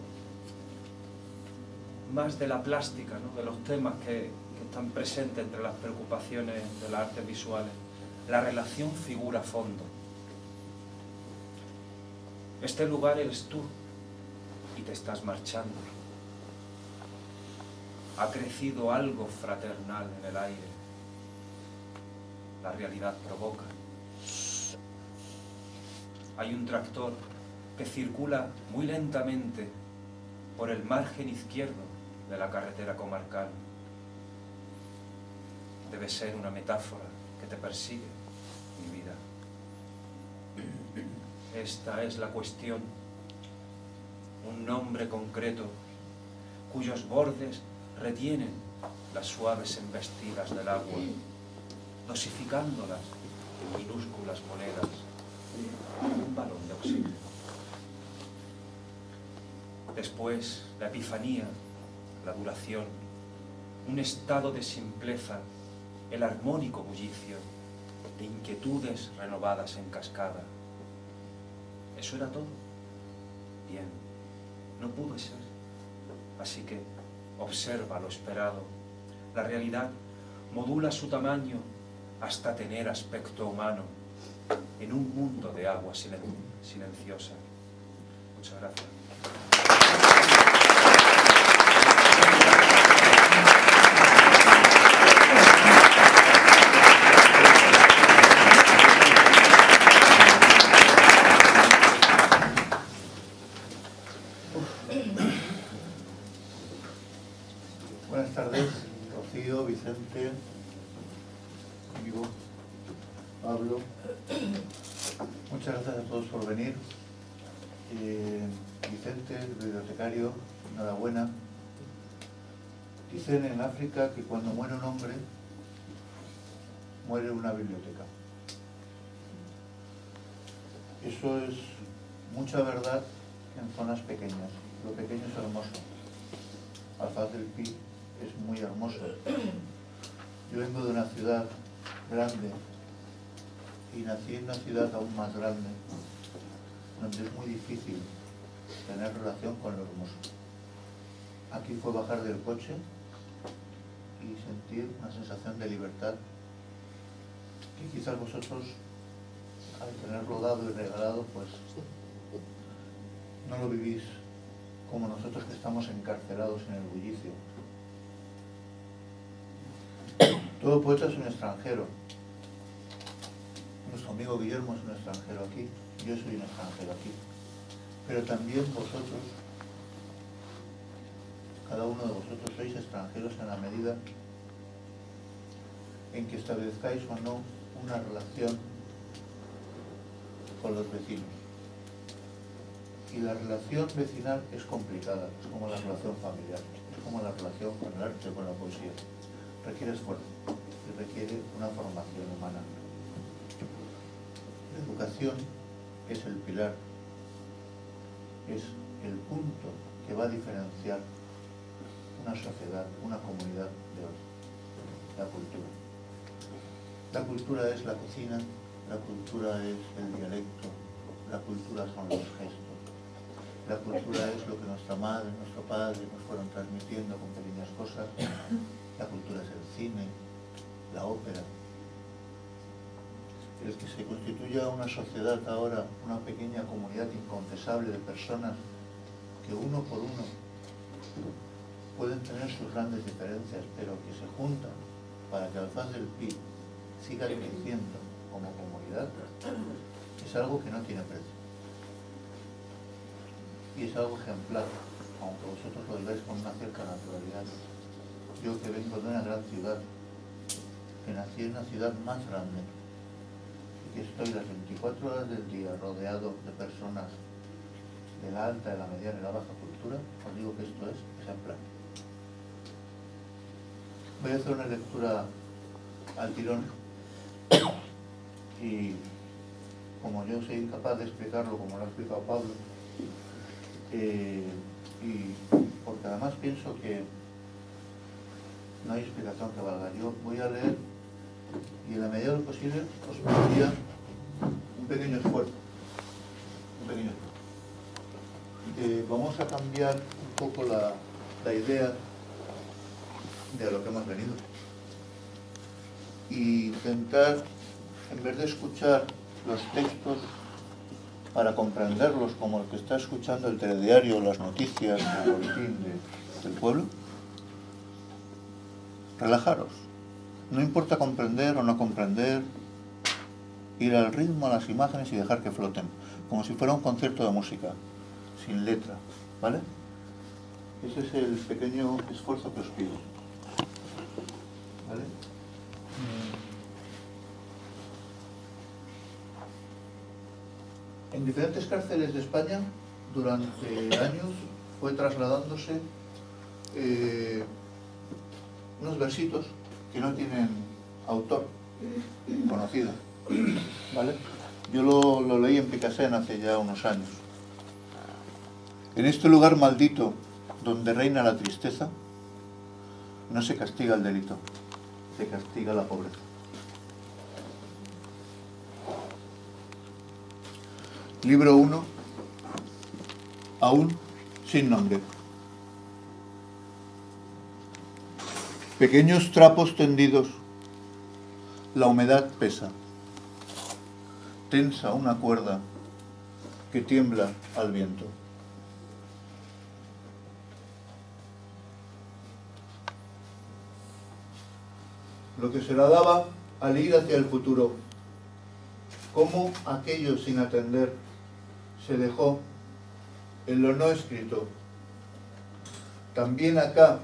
más de la plástica, ¿no? De los temas que están presentes entre las preocupaciones de las artes visuales. La relación figura-fondo. Este lugar eres tú y te estás marchando. Ha crecido algo fraternal en el aire. la realidad provoca. Hay un tractor que circula muy lentamente por el margen izquierdo de la carretera comarcal. Debe ser una metáfora que te persigue, mi vida. Esta es la cuestión, un nombre concreto cuyos bordes retienen las suaves embestidas del agua, dosificándolas en minúsculas monedas, un balón de oxígeno. Después, la epifanía, la duración, un estado de simpleza, el armónico bullicio de inquietudes renovadas en cascada. ¿Eso era todo? Bien, no pudo ser. Así que observa lo esperado. La realidad modula su tamaño hasta tener aspecto humano en un mundo de agua silenciosa. Muchas gracias. Buenas tardes, Rocío, Vicente, amigo, Pablo. Muchas gracias a todos por venir. Vicente, el bibliotecario, enhorabuena. Dicen en África que cuando muere un hombre, muere una biblioteca. Eso es mucha verdad en zonas pequeñas. Lo pequeño es hermoso. Alfaz del Pi es muy hermoso. Yo vengo de una ciudad grande y nací en una ciudad aún más grande, donde es muy difícil tener relación con lo hermoso. Aquí fue bajar del coche y sentir una sensación de libertad que quizás vosotros, al tenerlo dado y regalado, pues no lo vivís como nosotros que estamos encarcelados en el bullicio. Todo poeta es un extranjero. Nuestro amigo Guillermo es un extranjero aquí, yo soy un extranjero aquí. Pero también vosotros, cada uno de vosotros sois extranjeros en la medida en que establezcáis o no una relación con los vecinos. Y la relación vecinal es complicada, es como la relación familiar, es como la relación con el arte, con la poesía. Requiere esfuerzo y requiere una formación humana. La educación es el pilar, es el punto que va a diferenciar una sociedad, una comunidad de otra. La cultura. La cultura es la cocina, la cultura es el dialecto, la cultura son los gestos. La cultura es lo que nuestra madre, nuestro padre nos fueron transmitiendo con pequeñas cosas. La cultura es el cine, la ópera. El que se constituya una sociedad ahora, una pequeña comunidad inconfesable de personas que uno por uno pueden tener sus grandes diferencias, pero que se juntan para que Alfaz del Pi siga creciendo como comunidad, es algo que no tiene precio. Y es algo ejemplar, aunque vosotros lo digáis con una cierta naturalidad. Yo que vengo de una gran ciudad, que nací en una ciudad más grande, y que estoy las 24 horas del día rodeado de personas de la alta, de la mediana y la baja cultura, os digo que esto es ejemplar. Voy a hacer una lectura al tirón y como yo soy incapaz de explicarlo como lo ha explicado Pablo, y porque además pienso que no hay explicación que valga. Yo voy a leer y en la medida de lo posible os pediría un pequeño esfuerzo. Vamos a cambiar un poco la idea de lo que hemos venido. Y intentar, en vez de escuchar los textos para comprenderlos como el que está escuchando el telediario, las noticias, el boletín del pueblo, relajaros No importa comprender o no comprender, ir al ritmo, a las imágenes y dejar que floten, como si fuera un concierto de música, sin letra, ¿vale? Ese es el pequeño esfuerzo que os pido, ¿vale? En diferentes cárceles de España, durante años, fue trasladándose unos versitos que no tienen autor conocido, ¿vale? Yo lo leí en Picassent hace ya unos años. En este lugar maldito, donde reina la tristeza, no se castiga el delito, se castiga la pobreza. Libro 1, aún sin nombre. Pequeños trapos tendidos, la humedad pesa. Tensa una cuerda que tiembla al viento. Lo que se la daba al ir hacia el futuro, cómo aquello sin atender se dejó en lo no escrito. También acá,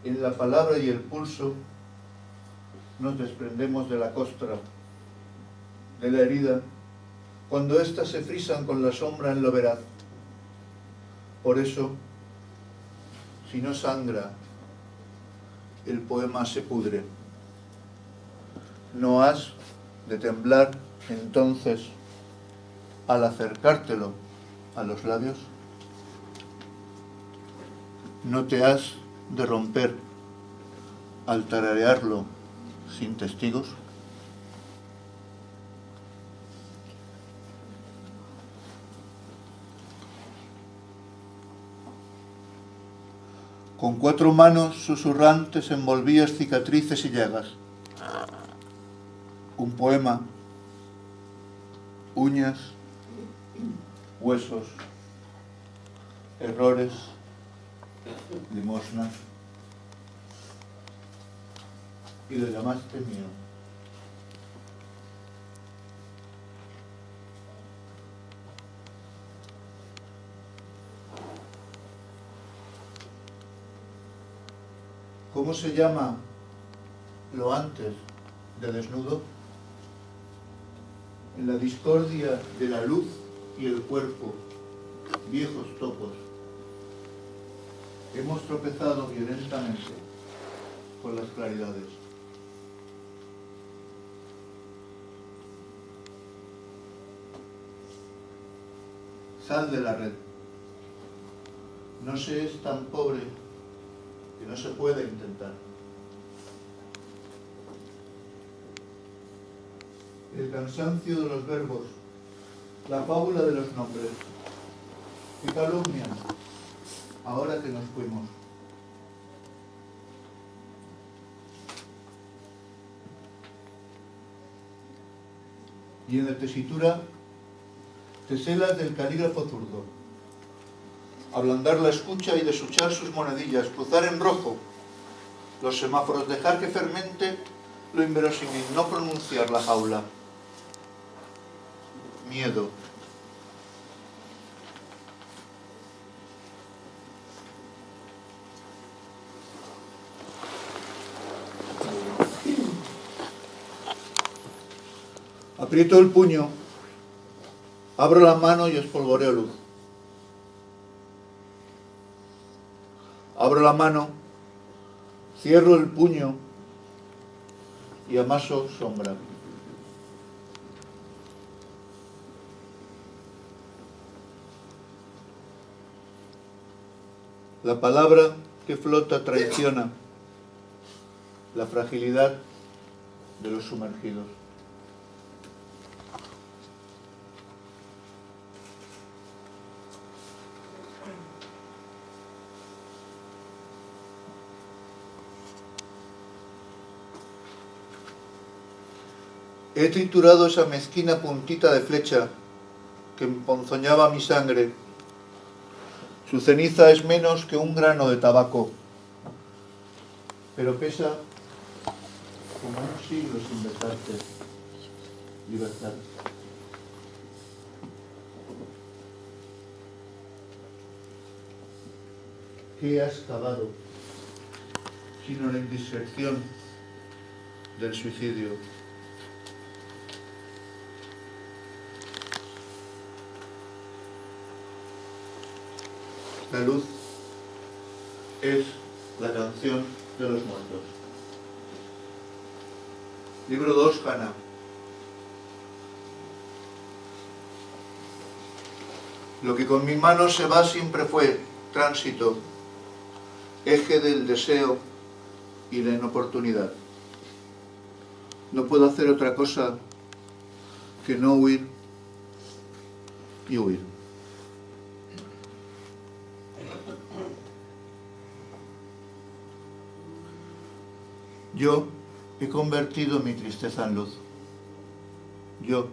en la palabra y el pulso, nos desprendemos de la costra, de la herida, cuando éstas se frisan con la sombra en lo veraz. Por eso, si no sangra, el poema se pudre. No has de temblar entonces al acercártelo a los labios. No te has de romper al tararearlo sin testigos. Con 4 manos susurrantes envolvías cicatrices y llagas. Un poema, uñas, huesos, errores, limosna, y lo llamaste mío. ¿Cómo se llama lo antes de desnudo? En la discordia de la luz y el cuerpo, viejos topos. Hemos tropezado violentamente con las claridades. Sal de la red. No se es tan pobre que no se puede intentar. El cansancio de los verbos, la fábula de los nombres, que calumnian ahora que nos fuimos. Y en la tesitura, teselas del calígrafo zurdo. Ablandar la escucha y desuchar sus monedillas, cruzar en rojo los semáforos, dejar que fermente lo inverosímil, no pronunciar la jaula. Miedo. Aprieto el puño, abro la mano y espolvoreo luz. Abro la mano, cierro el puño y amaso sombra. La palabra que flota traiciona la fragilidad de los sumergidos. He triturado esa mezquina puntita de flecha que emponzoñaba mi sangre. Su ceniza es menos que un grano de tabaco, pero pesa como un siglo sin besarte, libertad. ¿Qué has cavado sino la indiscreción del suicidio? La luz es la canción de los muertos. Libro 2, Hannah. Lo que con mi mano se va siempre fue tránsito, eje del deseo y la inoportunidad. No puedo hacer otra cosa que no huir y huir. Yo he convertido mi tristeza en luz. Yo,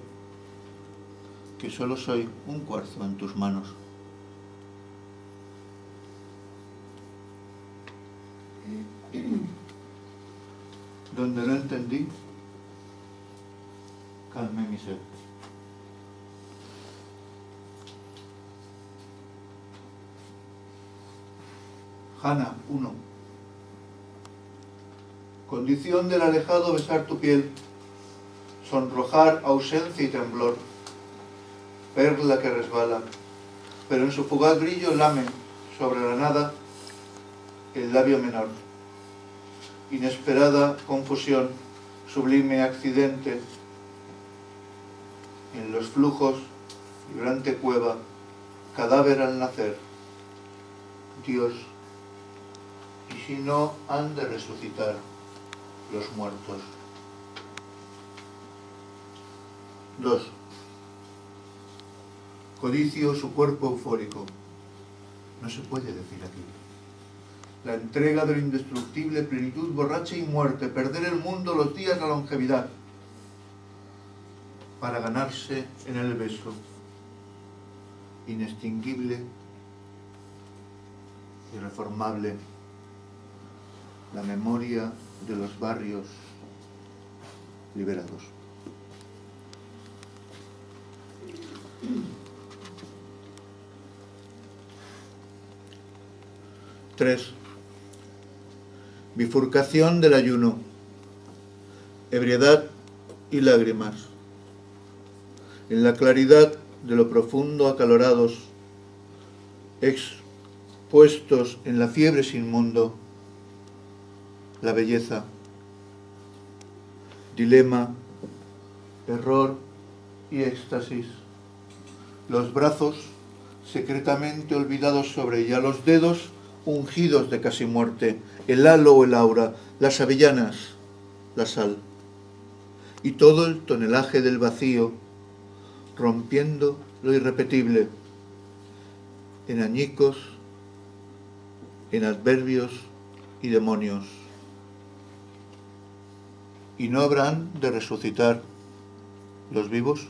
que solo soy un cuarzo en tus manos. Donde no entendí, calmé mi sed. Hannah 1. Condición del alejado besar tu piel, sonrojar ausencia y temblor, perla que resbala, pero en su fugaz brillo lame sobre la nada el labio menor. Inesperada confusión, sublime accidente, en los flujos, vibrante cueva, cadáver al nacer. Dios, ¿y si no han de resucitar los muertos? 2. Codicio su cuerpo eufórico. No se puede decir aquí. La entrega de lo indestructible, plenitud borracha y muerte, perder el mundo, los días, la longevidad, para ganarse en el beso, inextinguible, irreformable, la memoria de los barrios liberados. Tres. Bifurcación del ayuno, ebriedad y lágrimas. En la claridad de lo profundo acalorados, expuestos en la fiebre sin mundo, la belleza, dilema, error y éxtasis. Los brazos secretamente olvidados sobre ella, los dedos ungidos de casi muerte, el halo o el aura, las avellanas, la sal, y todo el tonelaje del vacío, rompiendo lo irrepetible, en añicos, en adverbios y demonios. ¿Y no habrán de resucitar los vivos?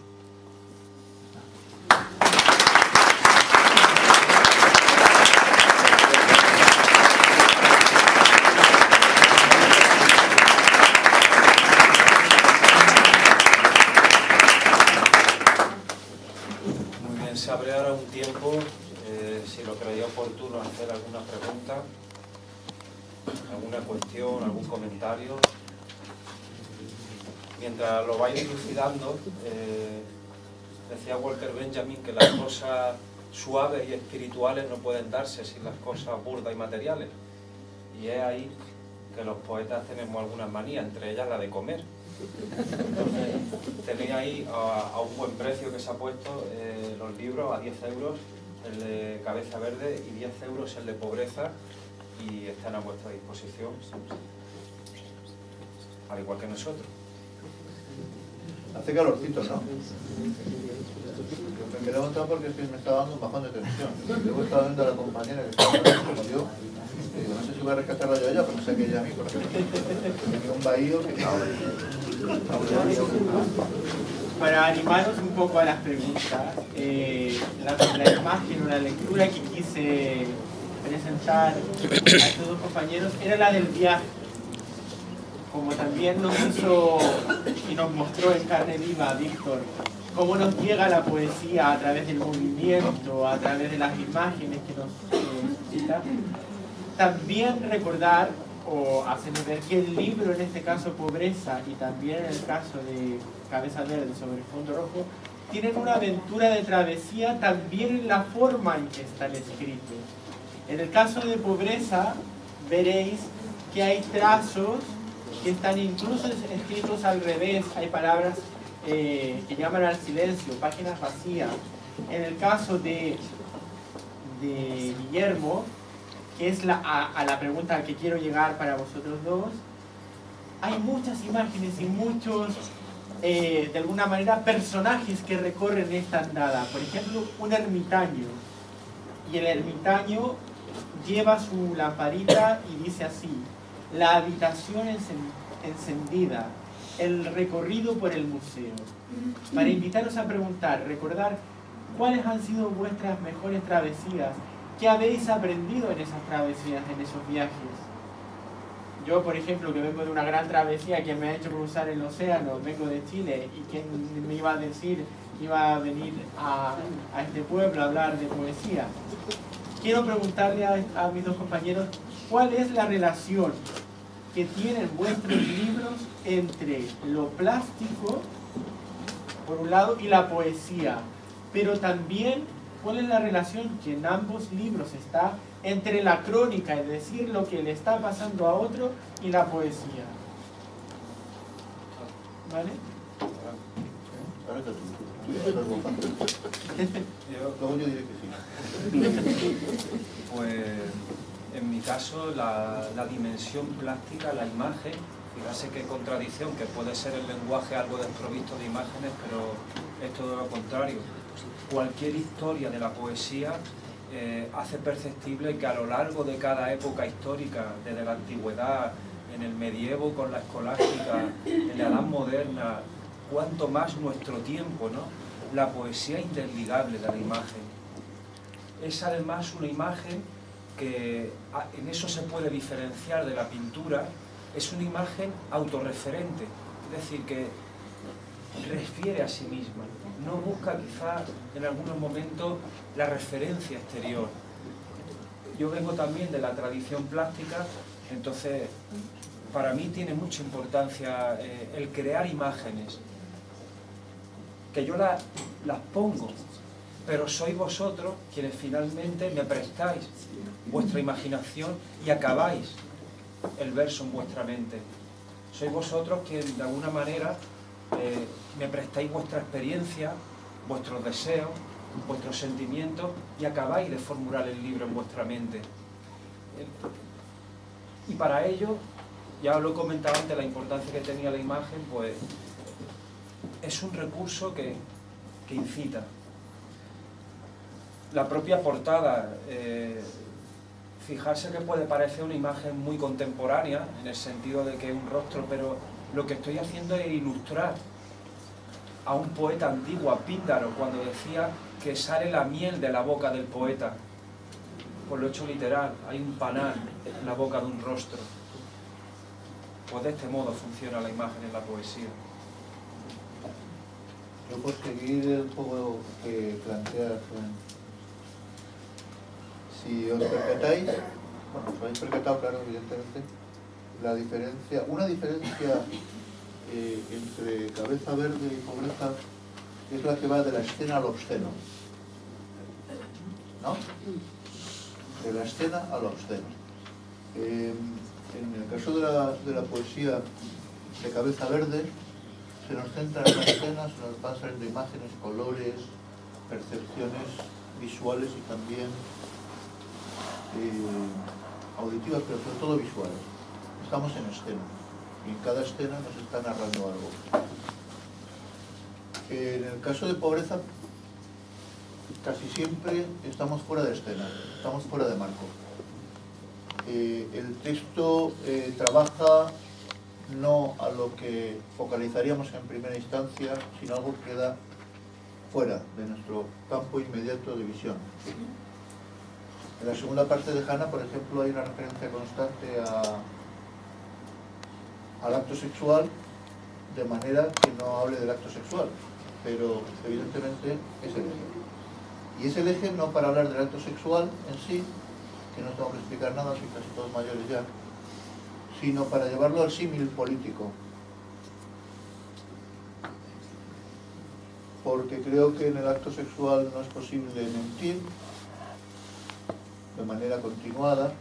Se abre ahora un tiempo, si lo creía oportuno, hacer alguna pregunta, alguna cuestión, algún comentario. Mientras lo vais dilucidando, decía Walter Benjamin que las cosas suaves y espirituales no pueden darse sin las cosas burdas y materiales. Y es ahí que los poetas tenemos algunas manías, entre ellas la de comer. Entonces, tenéis ahí a un buen precio que se ha puesto los libros, a 10 euros el de Cabeza Verde y 10 euros el de Pobreza, y están a vuestra disposición, al igual que nosotros. Hace calorcito, ¿no? Yo me he levantado porque es que me estaba dando un bajón de tensión. Luego estaba viendo a la compañera que estaba como yo. Y digo, no sé si voy a rescatarla yo a ella, pero no sé que ella a mí, porque tenía un bahío que estaba... Para animaros un poco a las preguntas, la imagen o la lectura que quise presentar a estos dos compañeros era la del viaje. como también nos hizo y nos mostró en carne viva Víctor, cómo nos llega la poesía a través del movimiento, a través de las imágenes que nos cita, también recordar o hacernos ver que el libro, en este caso Pobreza, y también en el caso de Cabeza Verde sobre el fondo rojo, tienen una aventura de travesía también en la forma en que están escritos. En el caso de Pobreza, veréis que hay trazos que están incluso escritos al revés, hay palabras que llaman al silencio, páginas vacías. En el caso de Guillermo, que es a la pregunta a la que quiero llegar para vosotros dos, hay muchas imágenes y muchos, de alguna manera, personajes que recorren esta andada. Por ejemplo, un ermitaño. Y el ermitaño lleva su lamparita y dice así: la habitación encendida, el recorrido por el museo. Para invitaros a preguntar, recordar cuáles han sido vuestras mejores travesías, qué habéis aprendido en esas travesías, en esos viajes. Yo, por ejemplo, que vengo de una gran travesía que me ha hecho cruzar el océano, vengo de Chile, y quién me iba a decir que iba a venir a este pueblo a hablar de poesía. Quiero preguntarle a mis dos compañeros, ¿cuál es la relación que tienen vuestros libros entre lo plástico, por un lado, y la poesía? Pero también, ¿cuál es la relación que en ambos libros está entre la crónica, es decir, lo que le está pasando a otro, y la poesía? ¿Vale? Ahora que tú dices algo fácil. Luego yo diré que sí. Pues en mi caso la dimensión plástica, la imagen, fíjate qué contradicción, que puede ser el lenguaje algo desprovisto de imágenes, pero es todo lo contrario. Cualquier historia de la poesía hace perceptible que a lo largo de cada época histórica, desde la antigüedad, en el medievo con la escolástica, en la edad moderna, cuanto más nuestro tiempo, ¿no? La poesía es interligable de la imagen. Es además una imagen que en eso se puede diferenciar de la pintura, es una imagen autorreferente, es decir, que refiere a sí misma, no busca quizá en algunos momentos la referencia exterior. Yo vengo también de la tradición plástica, entonces para mí tiene mucha importancia el crear imágenes, que yo las pongo, pero sois vosotros quienes finalmente me prestáis vuestra imaginación y acabáis el verso en vuestra mente. Sois vosotros quienes de alguna manera me prestáis vuestra experiencia, vuestros deseos, vuestros sentimientos y acabáis de formular el libro en vuestra mente. Y para ello, ya os lo he comentado antes, la importancia que tenía la imagen, pues es un recurso que incita. La propia portada, fijarse que puede parecer una imagen muy contemporánea, en el sentido de que es un rostro, pero lo que estoy haciendo es ilustrar a un poeta antiguo, a Píndaro, cuando decía que sale la miel de la boca del poeta. Pues lo he hecho literal, hay un panal en la boca de un rostro. Pues de este modo funciona la imagen en la poesía. Yo por seguir un poco que planteas, si os percatáis, bueno, os habéis percatado, claro, evidentemente, una diferencia entre Cabeza Verde y Pobreza es la que va de la escena al obsceno, ¿no? De la escena al obsceno. En el caso de la poesía de Cabeza Verde, se nos centra en la escena, se nos van saliendo imágenes, colores, percepciones visuales y también auditivas, pero sobre todo visuales. Estamos en escena y en cada escena nos está narrando algo. En el caso de Pobreza, casi siempre estamos fuera de escena, estamos fuera de marco. El texto trabaja no a lo que focalizaríamos en primera instancia, sino algo que queda fuera de nuestro campo inmediato de visión. En la segunda parte de Hannah, por ejemplo, hay una referencia constante al acto sexual de manera que no hable del acto sexual, pero evidentemente es el eje. Y es el eje no para hablar del acto sexual en sí, que no tengo que explicar nada, soy casi todos mayores ya, sino para llevarlo al símil político. Porque creo que en el acto sexual no es posible mentir de manera continuada.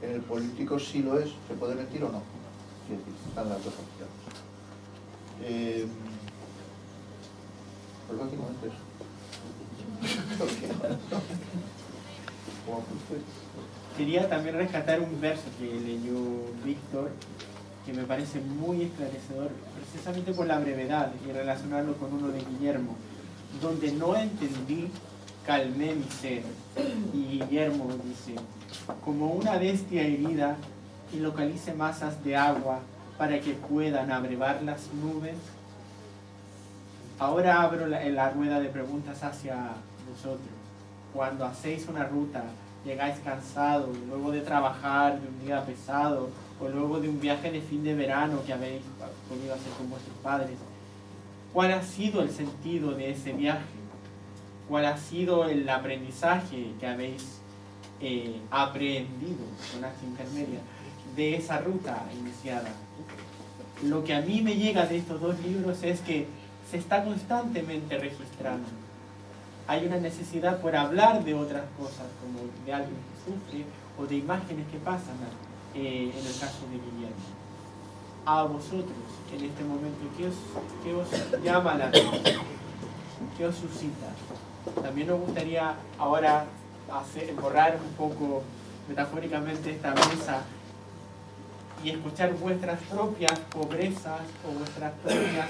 En el político sí lo es. ¿Se puede mentir o no? Sí, están las dos opciones. Pues básicamente eso. Quería también rescatar un verso que leyó Víctor, que me parece muy esclarecedor, precisamente por la brevedad, y relacionarlo con uno de Guillermo, donde no entendí, calmé mi ser. Y Guillermo dice: como una bestia herida y localice masas de agua para que puedan abrevar las nubes. Ahora abro la rueda de preguntas hacia vosotros. Cuando hacéis una ruta, llegáis cansados, luego de trabajar de un día pesado, o luego de un viaje de fin de verano que habéis podido hacer con vuestros padres, ¿cuál ha sido el sentido de ese viaje? ¿Cuál ha sido el aprendizaje que habéis aprendido con H intermedia de esa ruta iniciada? Lo que a mí me llega de estos dos libros es que se está constantemente registrando. Hay una necesidad por hablar de otras cosas, como de alguien que sufre o de imágenes que pasan, en el caso de Guillermo. A vosotros, en este momento, ¿qué os llama la atención? ¿Qué os suscita? También nos gustaría ahora borrar un poco metafóricamente esta mesa y escuchar vuestras propias pobrezas o vuestras propias